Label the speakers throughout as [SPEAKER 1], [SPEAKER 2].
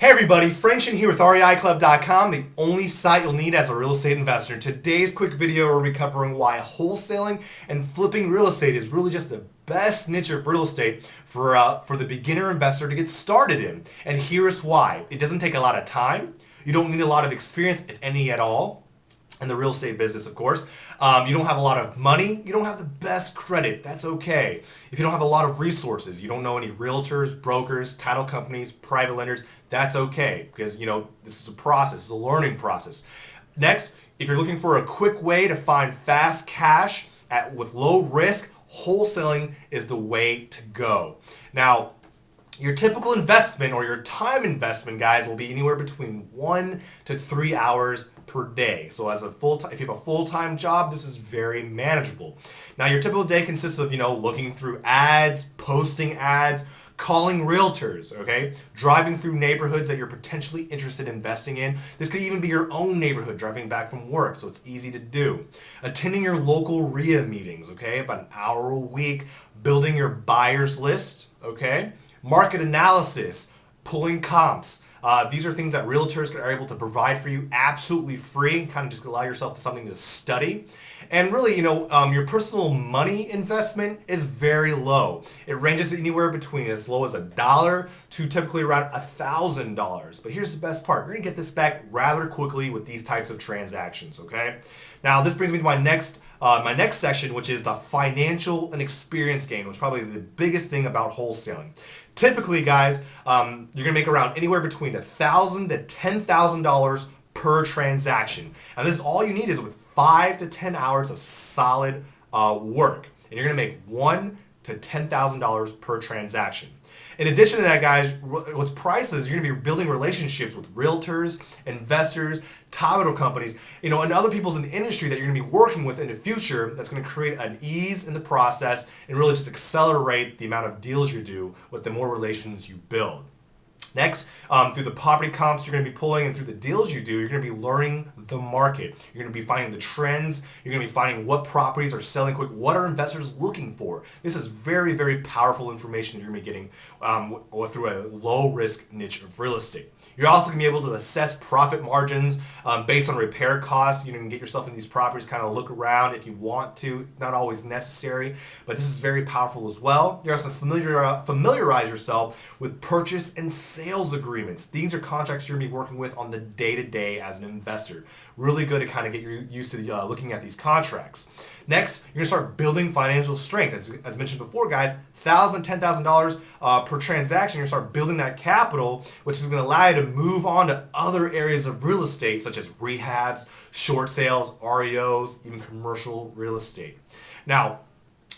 [SPEAKER 1] Hey everybody, Frank Chen here with REIClub.com, the only site you'll need as a real estate investor. In today's quick video, we'll be covering why wholesaling and flipping real estate is really just the best niche of real estate for the beginner investor to get started in. And here's why. It doesn't take a lot of time. You don't need a lot of experience, if any at all, in the real estate business, of course. You don't have a lot of money. You don't have the best credit. That's okay. If you don't have a lot of resources, you don't know any realtors, brokers, title companies, private lenders, that's okay, because this is a process, it's a learning process. Next, if you're looking for a quick way to find fast cash with low risk, wholesaling is the way to go. Now, your typical investment or your time investment, guys, will be anywhere between 1 to 3 hours per day. So if you have a full-time job, this is very manageable. Now, your typical day consists of, looking through ads, posting ads, calling realtors, okay? Driving through neighborhoods that you're potentially interested in investing in. This could even be your own neighborhood, driving back from work, so it's easy to do. Attending your local REIA meetings, okay? About an hour a week. Building your buyer's list, okay? Market analysis, pulling comps. These are things that realtors are able to provide for you absolutely free. Kind of just allow yourself to something to study. And really, your personal money investment is very low. It ranges anywhere between as low as $1 to typically around $1,000. But here's the best part. You're gonna get this back rather quickly with these types of transactions, okay? Now, this brings me to my next section, which is the financial and experience gain, which is probably the biggest thing about wholesaling. Typically, guys, you're gonna make around anywhere between $1,000 to $10,000 per transaction. And this is all you need is with 5 to 10 hours of solid work. And you're gonna make $1,000 to $10,000 per transaction. In addition to that, guys, what's priceless is you're gonna be building relationships with realtors, investors, title companies, and other people in the industry that you're gonna be working with in the future. That's gonna create an ease in the process and really just accelerate the amount of deals you do with the more relations you build. Next, through the property comps you're going to be pulling and through the deals you do, you're going to be learning the market. You're going to be finding the trends. You're going to be finding what properties are selling quick. What are investors looking for? This is very, very powerful information you're going to be getting through a low-risk niche of real estate. You're also going to be able to assess profit margins based on repair costs. You can get yourself in these properties, kind of look around if you want to. It's not always necessary, but this is very powerful as well. You're also familiarize yourself with purchase and sales agreements. These are contracts you're going to be working with on the day-to-day as an investor. Really good to kind of get used to looking at these contracts. Next, you're going to start building financial strength. As mentioned before, guys, $1,000, $10,000 per transaction. You're going to start building that capital, which is going to allow you to move on to other areas of real estate, such as rehabs, short sales, REOs, even commercial real estate. Now,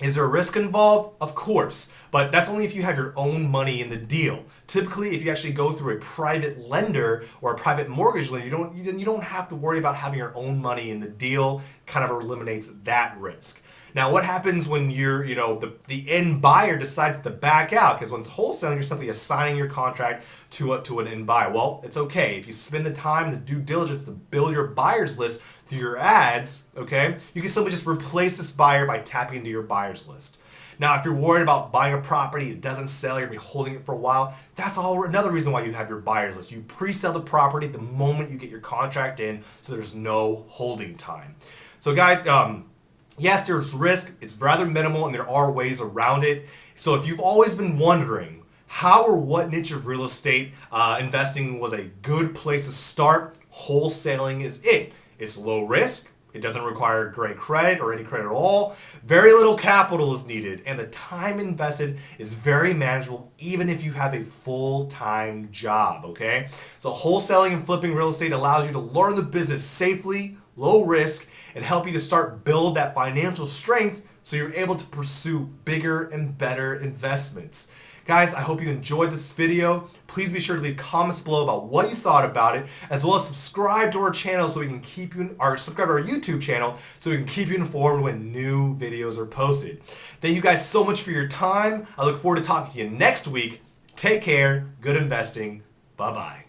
[SPEAKER 1] is there a risk involved? Of course, but that's only if you have your own money in the deal. Typically, if you actually go through a private lender or a private mortgage lender, you don't have to worry about having your own money in the deal. Kind of eliminates that risk. Now, what happens when the end buyer decides to back out? Because when it's wholesaling, you're simply assigning your contract to an end buyer. Well, it's okay. If you spend the time, the due diligence to build your buyer's list through your ads, okay, you can simply just replace this buyer by tapping into your buyer's list. Now, if you're worried about buying a property, it doesn't sell, you're going to be holding it for a while, that's another reason why you have your buyer's list. You pre-sell the property the moment you get your contract in, so there's no holding time. So guys, yes, there's risk. It's rather minimal, and there are ways around it. So if you've always been wondering how or what niche of real estate investing was a good place to start, wholesaling is it. It's low risk. It doesn't require great credit or any credit at all. Very little capital is needed, and the time invested is very manageable even if you have a full-time job, okay? So wholesaling and flipping real estate allows you to learn the business safely, low risk, and help you to start build that financial strength so you're able to pursue bigger and better investments. Guys, I hope you enjoyed this video. Please be sure to leave comments below about what you thought about it, as well as subscribe to our channel so we can keep you, or subscribe to our YouTube channel so we can keep you informed when new videos are posted. Thank you guys so much for your time. I look forward to talking to you next week. Take care. Good investing. Bye-bye.